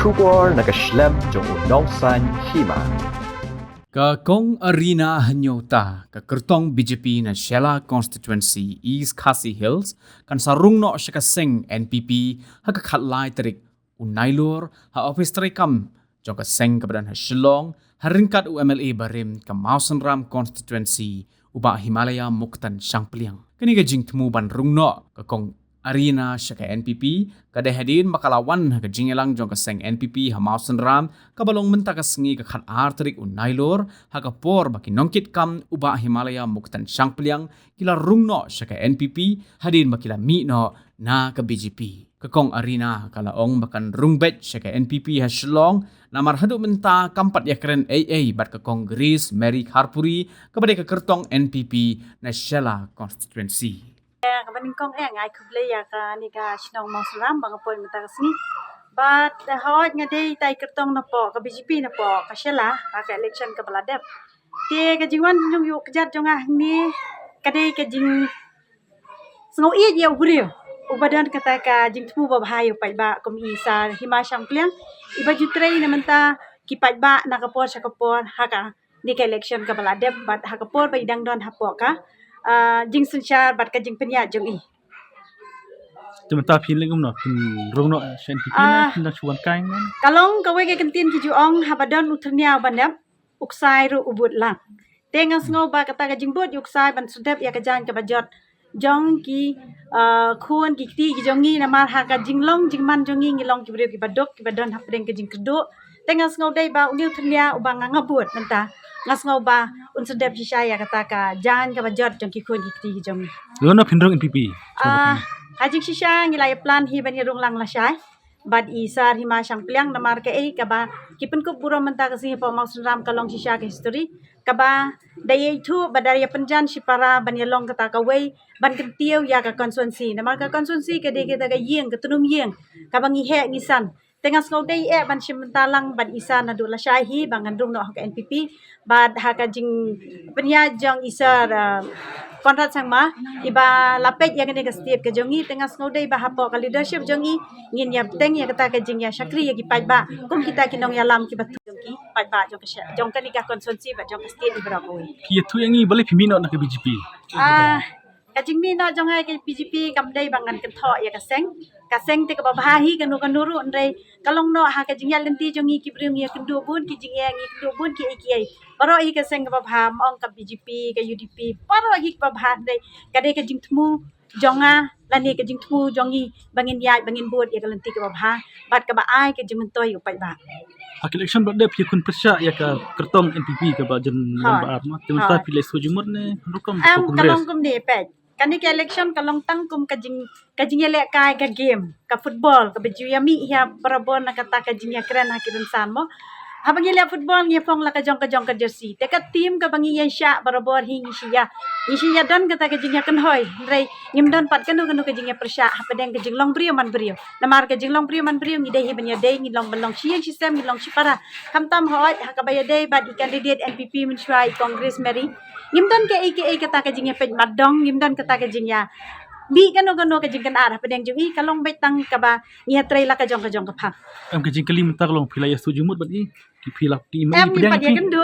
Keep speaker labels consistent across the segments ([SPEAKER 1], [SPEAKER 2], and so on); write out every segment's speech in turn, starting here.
[SPEAKER 1] Shubor nakaslem jong unongsan hima.
[SPEAKER 2] Kong Arena Hanyota, Kertong BJP na Shela Constituency East Khasi Hills, kan sarung no siya kasing NPP, hagakatlay tarik unaylor, ha office tarikam, jong kasing kabadan ha Shillong, haringkat UMLA barim ka Mausan Ram Constituency, uba Himalaya Muktan Siyangpliang. Kaniga jing tumuban rung no, kong Arena siya ka NPP, kada hadin makalawan ha kajingelang jong kasing NPP ha Mausan Ram, kabalong mentakas ngi kakat arterik unaylor, ha kapor baki nongkit kam uba Himalaya Muktan Siyangpliang, kila rung no siya ka NPP, hadin makila mi no na ka BJP. Kakong Arena kalaong bakan rungbet siya ka NPP ha Shillong, na marhado menta kampat yakren AA bat kakong Gris Mary Harpuri, kabade ka kertong NPP na Shela Constituency.
[SPEAKER 3] Kabaning kong ay kublay ka ni ka sinong Mausan bang po matagas ni but hawat nga day tay kertong na po ka BJP na po ka Shela ka election ka baladep ti ka jingwan jung yu kjat jung ni kaday ka jing sngo i ya ugriyo ubadan kata ka jing tumu ba bahayo pa ba kum isa Hima Siyangpliang iba jutray naman ta kipat ba nakapor sa kapor haka ni ka election ka baladep but hakapor ba idang don hapo ka jing sunsyar bat ka jing penya jong i.
[SPEAKER 4] Cuma pin lagi no pin rong no SNPP na pin chuan kain man.
[SPEAKER 3] Kalong kawai ka kantin ki juong habadon uturnya bandap uksai ru ubut lang. Tengang sngo ba kata ka jing bot uksai ban sudep ya ka jan ka bajot jong ki khuan ki ti ki jongi na mar ha ka jing long jing man jongi ngilong ki brio ki badok ki badon hapdeng ka jing kedo. Tengang sngo dai ba unil turnya ubang ngabut menta. Ngasngau ba unsudep si saya kata ka jan ka bajot jong ki khuan ki ti ki jongi.
[SPEAKER 4] Lo na pin rong NPP.
[SPEAKER 3] Hajik sisya ngilay plan hi ban rung lang la syai bad isar Hima Siyangpliang namar ka ka ba kipen ko puro menta kasi pa Mausan Ram kalong sisya ka history ka ba daya itu badaya penjan si para ban yalong kata ka way ban kentiyo ya ka constituency namar ka constituency ka de kita ka yeng ka tunum yeng ka bang ihe ngisan tengah skau day ban simentalang bad isa na dula syai bangan rung no ka NPP bad haka jing penyajang isar Konrad Sangma iba lapet ya kene ka setiap ke jongi tengah snodai ba hapo ka leadership jongi ngin ya teng ya kata ka jing ya syakri ya gipat ba kum kita kinong ya lam ki batu jongi pat ba jong ka jong ka ni ka constituency ba jong ka state ibrapoi
[SPEAKER 4] Pia tu yang ni boleh pimino nak ke BJP.
[SPEAKER 3] Kajing mi no jong ay PGP kamday bangan kentho ya kaseng te ka babahi kanu kanuru ndray kalong no ha kajing ya lenti jongi ki bring ya kendu bun ki jing ya ngi kendu bun ki ai baro hi kaseng ka babha mong ka BJP ka UDP baro hi ka babha ndray kade ka jing tmu jonga lani ka jing tmu jongi bangin ya bangin bud ya kalenti ka babha bat ka ba ai ka jing mentoy upai ba
[SPEAKER 4] Hak election berada pia kun persya ya ka kertong NPP ka ba jen lembar ma. Cuma pilih sujumur ne rukam
[SPEAKER 3] kongres. Kalong kum de pet. Kani ka election kalong tangkum kajing yale kai ka game ka football ka baju yami ya barabon na kata kajing ya keren hakirin san mo habang yale football ngi phong la ka jong ka jersey te ka team ka bangi yan sya barabor hi ngi don kata kajing ya kan hoy rei ngim don pat kanu kajing ya persya hapadeng kajing long brio man brio namar kajing long brio man brio ngi dei hi banya dei ngi long balong siang system ngi long sipara kamtam hoy hakabaya dei bad candidate NPP min shwai Congress Mary ngimdan ke kata kajing ya pej madong ngimdan kata kajing ya bi kanu kajing kan arah pedeng jung kalong betang ka ba ngi tray la ka jong ka phang
[SPEAKER 4] kajing kelim tak long pilih sujumur bat ni ki pilih ki
[SPEAKER 3] em ni pad ya kendo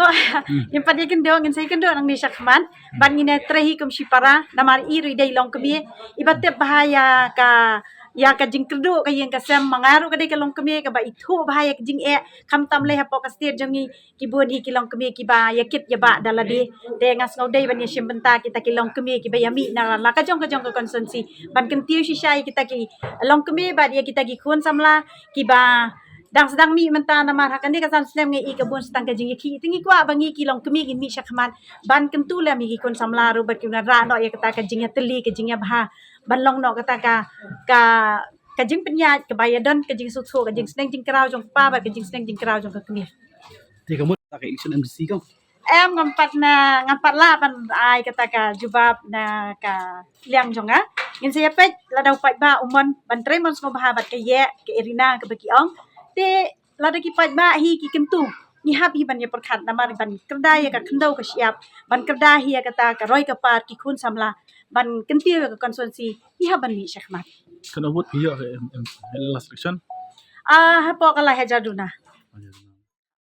[SPEAKER 3] yang pad ya kendo ngin sai kendo nang ni sakman ban ngi ne tray kum sipara namar iri dei long kemi ibate bahaya ka ya ka jing kerdu ka yang kasem mangaru ka dei ka long kemi ka ba itu bahaya ka jing kam tam le hapo ka stir jongi ki bodi ki long kemi ki ba yakit ya ba daladi de ngas ngau dei ban ya simbenta kita ki long kemi ki ba yami na la ka jong ka constituency ban kentiu si syai kita ki long kemi ba dia kita ki khun samla ki ba dang sedang mi menta na mar hakan ni kasan slem ngi ikabun stang ka jing ki tingi kwa bangi ki long kemi ki mi syakman ban kentu le mi ki kun samla ru ba ki na ra no ya kata ka jing ya teli ka jing ya bah ban long no kata ka jing penya ka bayadon ka jing suksu ka jing sneng jing krau jong pa ba ka jing sneng jing krau jong ka kemi
[SPEAKER 4] Ti kamu tak election MCC kau.
[SPEAKER 3] em ngampat la pan ai kata ka jubab na ka liang jonga ngin saya pet la dau pat ba umon ban tre mon sko bahabat ka ye ka Irina ka baki ong te la da ki pat ba hi ki kentu ni hab hi ban ye perkhat namar ban kerda ya ka khendau ka siap ban kerda hi ya kata ka roi ka par ki khun samla ban kentir ka constituency hi ha ban ni syakmat
[SPEAKER 4] Kena buat pihak last election.
[SPEAKER 3] hapo kala hejaduna.